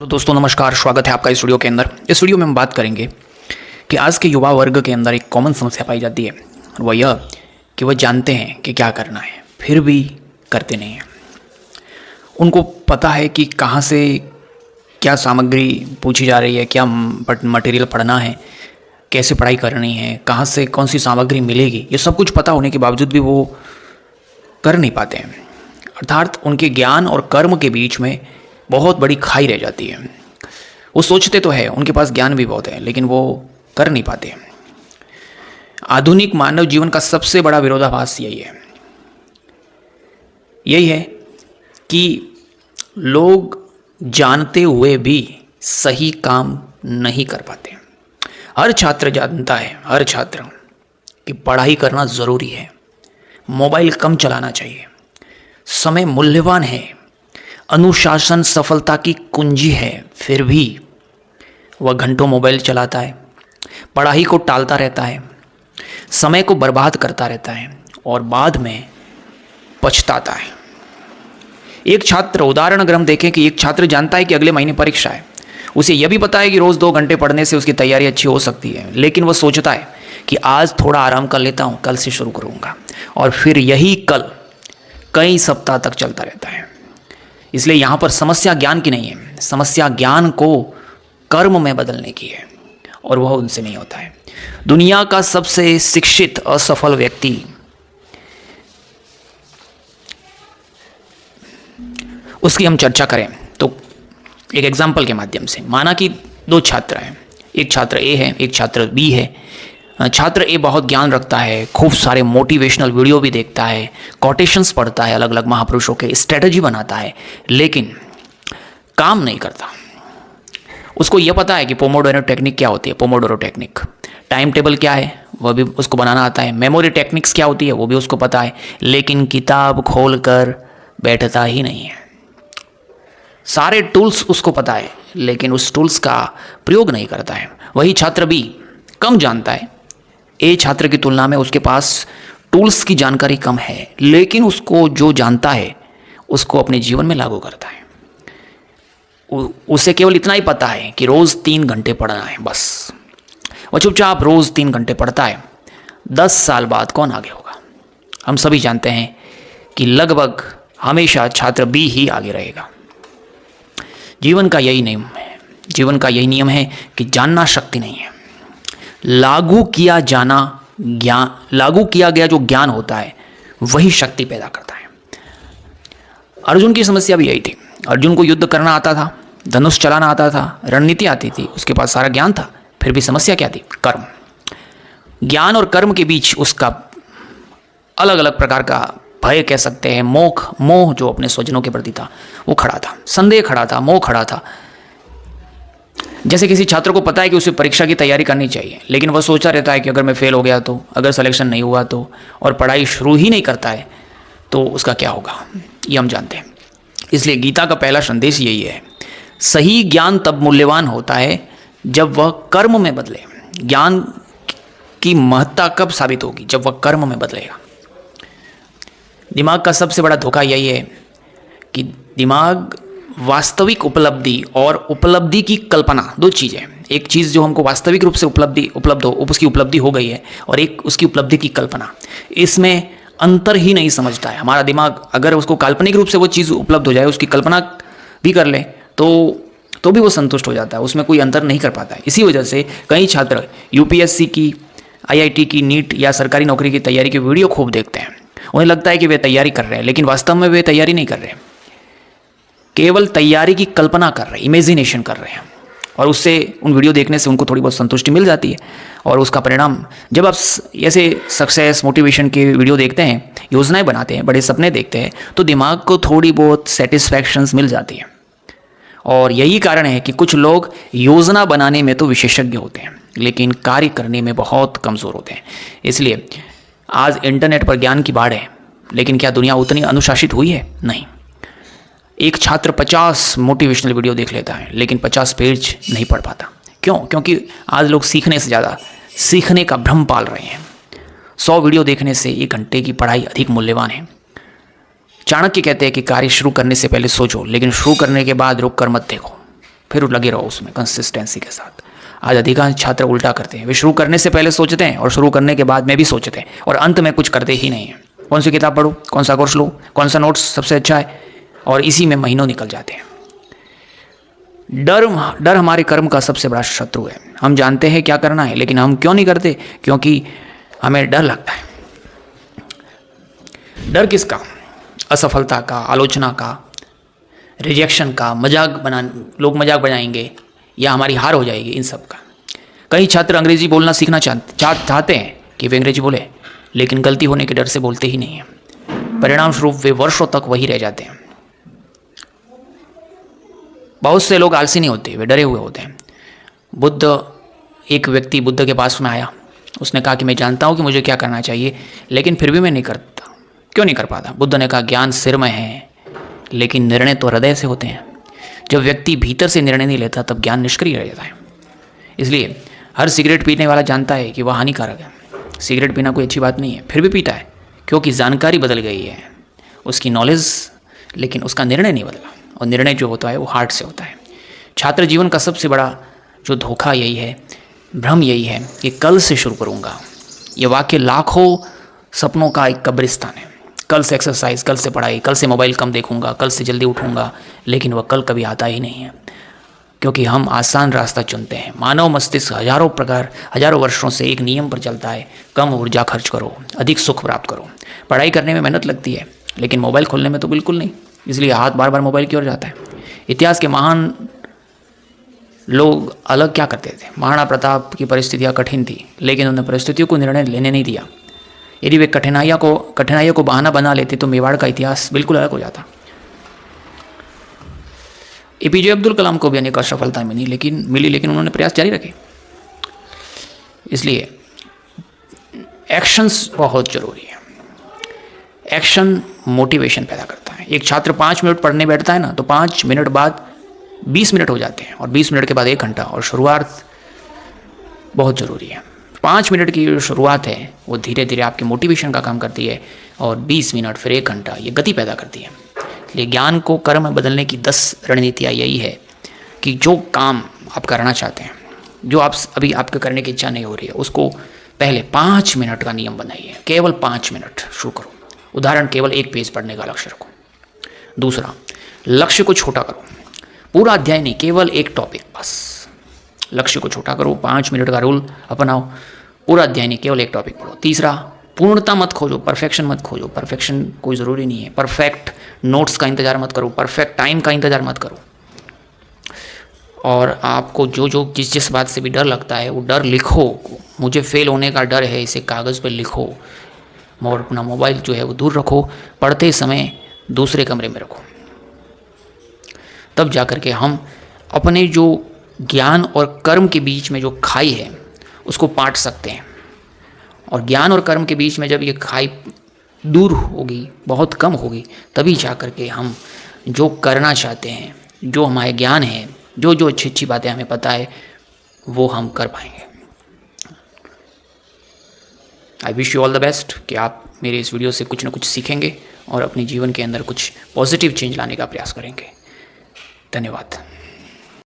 तो दोस्तों नमस्कार, स्वागत है आपका इस वीडियो के अंदर। इस वीडियो में हम बात करेंगे कि आज के युवा वर्ग के अंदर एक कॉमन समस्या पाई जाती है, और वह यह कि वह जानते हैं कि क्या करना है फिर भी करते नहीं हैं। उनको पता है कि कहाँ से क्या सामग्री पूछी जा रही है, क्या मटेरियल पढ़ना है, कैसे पढ़ाई करनी है, कहाँ से कौन सी सामग्री मिलेगी, ये सब कुछ पता होने के बावजूद भी वो कर नहीं पाते हैं। अर्थात उनके ज्ञान और कर्म के बीच में बहुत बड़ी खाई रह जाती है। वो सोचते तो है, उनके पास ज्ञान भी बहुत है, लेकिन वो कर नहीं पाते। आधुनिक मानव जीवन का सबसे बड़ा विरोधाभास यही है कि लोग जानते हुए भी सही काम नहीं कर पाते। हर छात्र जानता है, हर छात्र, कि पढ़ाई करना ज़रूरी है, मोबाइल कम चलाना चाहिए, समय मूल्यवान है, अनुशासन सफलता की कुंजी है, फिर भी वह घंटों मोबाइल चलाता है, पढ़ाई को टालता रहता है, समय को बर्बाद करता रहता है और बाद में पछताता है। एक छात्र, उदाहरण अगर हम देखें कि एक छात्र जानता है कि अगले महीने परीक्षा है, उसे यह भी पता है कि रोज़ 2 घंटे पढ़ने से उसकी तैयारी अच्छी हो सकती है, लेकिन वह सोचता है कि आज थोड़ा आराम कर लेता हूँ, कल से शुरू करूँगा, और फिर यही कल कई सप्ताह तक चलता रहता है। इसलिए यहाँ पर समस्या ज्ञान की नहीं है, समस्या ज्ञान को कर्म में बदलने की है, और वह उनसे नहीं होता है। दुनिया का सबसे शिक्षित असफल व्यक्ति उसकी हम चर्चा करें तो एक एग्जाम्पल के माध्यम से, माना कि 2 छात्र हैं, एक छात्र ए है, एक छात्र बी है। छात्र ए बहुत ज्ञान रखता है, खूब सारे मोटिवेशनल वीडियो भी देखता है, कोटेशंस पढ़ता है, अलग अलग महापुरुषों के स्ट्रेटजी बनाता है, लेकिन काम नहीं करता। उसको यह पता है कि पोमोडोरो टेक्निक क्या होती है, पोमोडोरो टेक्निक, टाइम टेबल क्या है वह भी उसको बनाना आता है, मेमोरी टेक्निक्स क्या होती है वो भी उसको पता है, लेकिन किताब खोल कर बैठता ही नहीं है। सारे टूल्स उसको पता है, लेकिन उस टूल्स का प्रयोग नहीं करता है। वही छात्र बी कम जानता है, ए छात्र की तुलना में उसके पास टूल्स की जानकारी कम है, लेकिन उसको जो जानता है उसको अपने जीवन में लागू करता है। उसे केवल इतना ही पता है कि रोज़ 3 घंटे पढ़ना है, बस। वो चुपचाप रोज़ 3 घंटे पढ़ता है। 10 साल बाद कौन आगे होगा? हम सभी जानते हैं कि लगभग हमेशा छात्र बी ही आगे रहेगा। जीवन का यही नियम है, जीवन का यही नियम है कि जानना शक्ति नहीं है, लागू किया गया जो ज्ञान होता है वही शक्ति पैदा करता है। अर्जुन की समस्या भी यही थी। अर्जुन को युद्ध करना आता था, धनुष चलाना आता था, रणनीति आती थी, उसके पास सारा ज्ञान था, फिर भी समस्या क्या थी? कर्म। ज्ञान और कर्म के बीच उसका अलग अलग प्रकार का भय कह सकते हैं, मोह जो अपने स्वजनों के प्रति था वो खड़ा था, संदेह खड़ा था, मोह खड़ा था। जैसे किसी छात्र को पता है कि उसे परीक्षा की तैयारी करनी चाहिए, लेकिन वह सोचता रहता है कि अगर मैं फेल हो गया तो, अगर सिलेक्शन नहीं हुआ तो, और पढ़ाई शुरू ही नहीं करता है तो उसका क्या होगा, ये हम जानते हैं। इसलिए गीता का पहला संदेश यही है, सही ज्ञान तब मूल्यवान होता है जब वह कर्म में बदले। ज्ञान की महत्ता कब साबित होगी? जब वह कर्म में बदलेगा। दिमाग का सबसे बड़ा धोखा यही है कि दिमाग वास्तविक उपलब्धि और उपलब्धि की कल्पना, 2 चीज़ें, एक चीज़ जो हमको वास्तविक रूप से उसकी उपलब्धि हो गई है, और एक उसकी उपलब्धि की कल्पना, इसमें अंतर ही नहीं समझता है। हमारा दिमाग अगर उसको काल्पनिक रूप से वो चीज़ उपलब्ध हो जाए, उसकी कल्पना भी कर ले तो भी वो संतुष्ट हो जाता है, उसमें कोई अंतर नहीं कर पाता है। इसी वजह से कई छात्र यूपीएससी की, आईआईटी की, नीट या सरकारी नौकरी की तैयारी की वीडियो खूब देखते हैं। उन्हें लगता है कि वे तैयारी कर रहे हैं, लेकिन वास्तव में वे तैयारी नहीं कर रहे हैं, केवल तैयारी की कल्पना कर रहे हैं, इमेजिनेशन कर रहे हैं, और उससे उन वीडियो देखने से उनको थोड़ी बहुत संतुष्टि मिल जाती है। और उसका परिणाम, जब आप ऐसे सक्सेस मोटिवेशन के वीडियो देखते हैं, योजनाएं बनाते हैं, बड़े सपने देखते हैं, तो दिमाग को थोड़ी बहुत सेटिस्फैक्शंस मिल जाती है। और यही कारण है कि कुछ लोग योजना बनाने में तो विशेषज्ञ होते हैं, लेकिन कार्य करने में बहुत कमज़ोर होते हैं। इसलिए आज इंटरनेट पर ज्ञान की बाढ़ है, लेकिन क्या दुनिया उतनी अनुशासित हुई है? नहीं। एक छात्र 50 मोटिवेशनल वीडियो देख लेता है, लेकिन 50 पेज नहीं पढ़ पाता। क्यों? क्योंकि आज लोग सीखने से ज़्यादा सीखने का भ्रम पाल रहे हैं। 100 वीडियो देखने से 1 घंटे की पढ़ाई अधिक मूल्यवान है। चाणक्य कहते हैं कि कार्य शुरू करने से पहले सोचो, लेकिन शुरू करने के बाद रुक कर मत देखो। फिर लगे रहो उसमें कंसिस्टेंसी के साथ। आज अधिकांश छात्र उल्टा करते हैं, वे शुरू करने से पहले सोचते हैं और शुरू करने के बाद में भी सोचते हैं और अंत में कुछ करते ही नहीं हैं। कौन सी किताब पढ़ूँ, कौन सा कोर्स लूँ, कौन सा नोट्स सबसे अच्छा है, और इसी में महीनों निकल जाते हैं। डर हमारे कर्म का सबसे बड़ा शत्रु है। हम जानते हैं क्या करना है, लेकिन हम क्यों नहीं करते? क्योंकि हमें डर लगता है। डर किसका? असफलता का, आलोचना का, रिजेक्शन का, लोग मजाक बनाएंगे या हमारी हार हो जाएगी, इन सब का। कई छात्र अंग्रेजी बोलना सीखना चाहते हैं कि वे अंग्रेजी बोले, लेकिन गलती होने के डर से बोलते ही नहीं हैं। परिणाम स्वरूप वे वर्षों तक वही रह जाते हैं। बहुत से लोग आलसी नहीं होते, वे डरे हुए होते हैं। एक व्यक्ति बुद्ध के पास में आया, उसने कहा कि मैं जानता हूँ कि मुझे क्या करना चाहिए, लेकिन फिर भी मैं नहीं करता। क्यों नहीं कर पाता? बुद्ध ने कहा, ज्ञान सिर में है, लेकिन निर्णय तो हृदय से होते हैं। जब व्यक्ति भीतर से निर्णय नहीं लेता तब ज्ञान निष्क्रिय रह जाता है। इसलिए हर सिगरेट पीने वाला जानता है कि वह हानिकारक है, सिगरेट पीना कोई अच्छी बात नहीं है, फिर भी पीता है, क्योंकि जानकारी बदल गई है, उसकी नॉलेज, लेकिन उसका निर्णय नहीं बदला। और निर्णय जो होता है वो हार्ट से होता है। छात्र जीवन का सबसे बड़ा जो धोखा यही है, भ्रम यही है कि कल से शुरू करूँगा। ये वाक्य लाखों सपनों का एक कब्रिस्तान है। कल से एक्सरसाइज, कल से पढ़ाई, कल से मोबाइल कम देखूंगा, कल से जल्दी उठूंगा, लेकिन वह कल कभी आता ही नहीं है, क्योंकि हम आसान रास्ता चुनते हैं। मानव मस्तिष्क हजारों वर्षों से एक नियम पर चलता है, कम ऊर्जा खर्च करो, अधिक सुख प्राप्त करो। पढ़ाई करने में मेहनत लगती है, लेकिन मोबाइल खोलने में तो बिल्कुल नहीं, इसलिए हाथ बार बार मोबाइल की ओर जाता है। इतिहास के महान लोग अलग क्या करते थे? महाराणा प्रताप की परिस्थितियाँ कठिन थी, लेकिन उन्होंने परिस्थितियों को निर्णय लेने नहीं दिया। यदि वे कठिनाइयों को बहाना बना लेते तो मेवाड़ का इतिहास बिल्कुल अलग हो जाता। एपीजे अब्दुल कलाम को भी अनेक असफलता मिली, लेकिन उन्होंने प्रयास जारी रखे। इसलिए एक्शंस बहुत जरूरी है। एक्शन मोटिवेशन पैदा करता है। एक छात्र 5 मिनट पढ़ने बैठता है ना, तो 5 मिनट बाद 20 मिनट हो जाते हैं, और 20 मिनट के बाद 1 घंटा, और शुरुआत बहुत ज़रूरी है। 5 मिनट की जो शुरुआत है वो धीरे धीरे आपके मोटिवेशन का काम करती है, और 20 मिनट फिर 1 घंटा ये गति पैदा करती है। इसलिए ज्ञान को कर्म में बदलने की 10 रणनीतियाँ यही है कि जो काम आप करना चाहते हैं, जो आप अभी आपके करने की इच्छा नहीं हो रही है, उसको पहले 5 मिनट का नियम बनाइए। केवल 5 मिनट शुरू करो। उदाहरण, केवल 1 पेज पढ़ने का लक्ष्य रखो। दूसरा, लक्ष्य को छोटा करो। पूरा अध्याय नहीं, केवल एक टॉपिक बस। लक्ष्य को छोटा करो, 5 मिनट का रूल अपनाओ। पूरा अध्याय नहीं, केवल एक टॉपिक पढ़ो। तीसरा, पूर्णता मत खोजो, परफेक्शन मत खोजो। परफेक्शन कोई ज़रूरी नहीं है। परफेक्ट नोट्स का इंतजार मत करो, परफेक्ट टाइम का इंतजार मत करो। और आपको जिस बात से भी डर लगता है वो डर लिखो। मुझे फेल होने का डर है, इसे कागज़ पे लिखो। और अपना मोबाइल जो है वो दूर रखो, पढ़ते समय दूसरे कमरे में रखो। तब जाकर के हम अपने जो ज्ञान और कर्म के बीच में जो खाई है उसको पाट सकते हैं। और ज्ञान और कर्म के बीच में जब ये खाई दूर होगी, बहुत कम होगी, तभी जाकर के हम जो करना चाहते हैं, जो हमारे ज्ञान है, जो अच्छी बातें हमें पता है, वो हम कर पाएंगे। I wish you all the best कि आप मेरे इस वीडियो से कुछ ना कुछ सीखेंगे और अपने जीवन के अंदर कुछ पॉजिटिव चेंज लाने का प्रयास करेंगे। धन्यवाद।